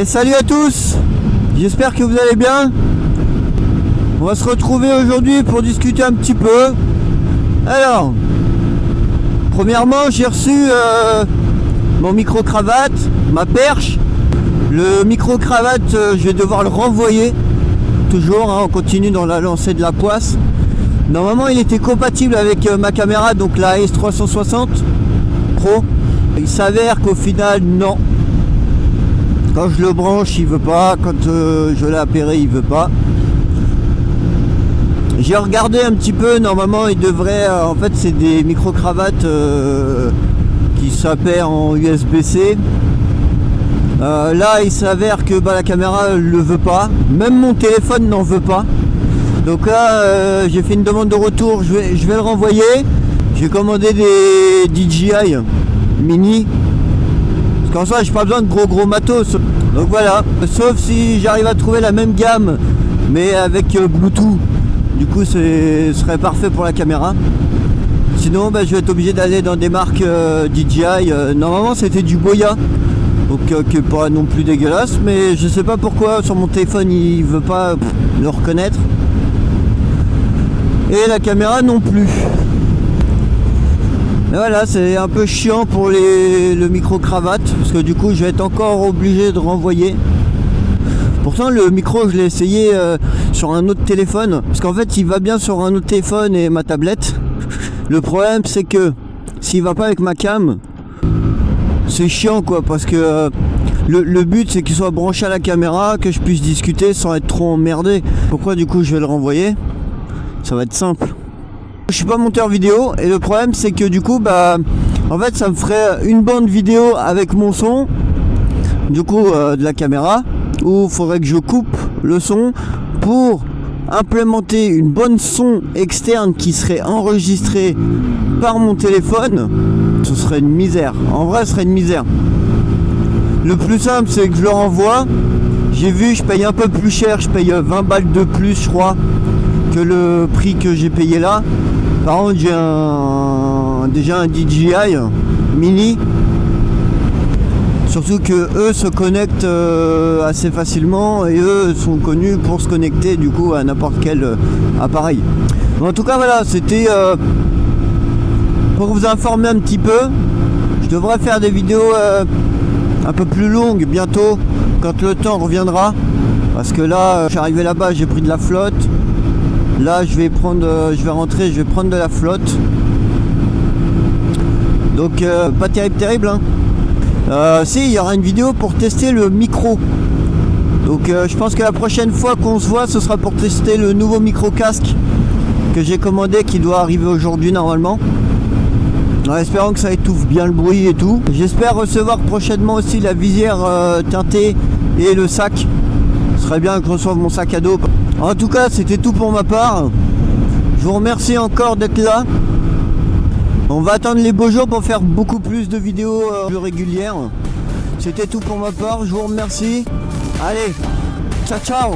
Et salut à tous, j'espère que vous allez bien. On va se retrouver aujourd'hui pour discuter un petit peu. Alors, premièrement, j'ai reçu mon micro-cravate, ma perche. Le micro-cravate, je vais devoir le renvoyer. Toujours, on continue dans la lancée de la poisse. Normalement, il était compatible avec ma caméra, donc la AS360 Pro. Il s'avère qu'au final, non. Quand je le branche, il veut pas. Quand je l'ai appairé, il veut pas. J'ai regardé un petit peu. Normalement, il devrait. En fait, c'est des micro-cravates qui s'appairent en USB-C. Là, il s'avère que la caméra le veut pas. Même mon téléphone n'en veut pas. Donc là, j'ai fait une demande de retour. Je vais le renvoyer. J'ai commandé des DJI mini. Parce qu'en soi, j'ai pas besoin de gros matos. Donc voilà. Sauf si j'arrive à trouver la même gamme, mais avec Bluetooth. Du coup, ce serait parfait pour la caméra. Sinon, je vais être obligé d'aller dans des marques DJI. Normalement, c'était du Boya. Donc, qui est pas non plus dégueulasse. Mais je sais pas pourquoi sur mon téléphone, il veut pas le reconnaître. Et la caméra non plus. Et voilà, c'est un peu chiant pour le micro-cravate, parce que du coup je vais être encore obligé de renvoyer. Pourtant le micro je l'ai essayé sur un autre téléphone, parce qu'en fait il va bien sur un autre téléphone et ma tablette. Le problème c'est que s'il va pas avec ma cam, c'est chiant quoi, parce que le but c'est qu'il soit branché à la caméra, que je puisse discuter sans être trop emmerdé. Pourquoi du coup je vais le renvoyer? Ça va être simple. Je suis pas monteur vidéo et le problème c'est que du coup en fait ça me ferait une bande vidéo avec mon son du coup de la caméra, où il faudrait que je coupe le son pour implémenter une bonne son externe qui serait enregistrée par mon téléphone. Ce serait une misère, en vrai ce serait une misère. Le plus simple c'est que je le renvoie. J'ai vu, je paye un peu plus cher, je paye 20 balles de plus je crois que le prix que j'ai payé là. Par contre j'ai déjà un DJI mini, surtout que eux se connectent assez facilement et eux sont connus pour se connecter du coup à n'importe quel appareil. Mais en tout cas voilà, c'était pour vous informer un petit peu. Je devrais faire des vidéos un peu plus longues bientôt quand le temps reviendra, parce que là je suis arrivé là-bas, j'ai pris de la flotte. Là je vais rentrer, je vais prendre de la flotte. Donc pas terrible hein. Si, il y aura une vidéo pour tester le micro. Donc je pense que la prochaine fois qu'on se voit, ce sera pour tester le nouveau micro casque que j'ai commandé, qui doit arriver aujourd'hui normalement. En espérant que ça étouffe bien le bruit et tout. J'espère recevoir prochainement aussi la visière teintée et le sac. Ce serait bien que je reçoive mon sac à dos. En tout cas, c'était tout pour ma part. Je vous remercie encore d'être là. On va attendre les beaux jours pour faire beaucoup plus de vidéos plus régulières. C'était tout pour ma part. Je vous remercie. Allez, ciao ciao.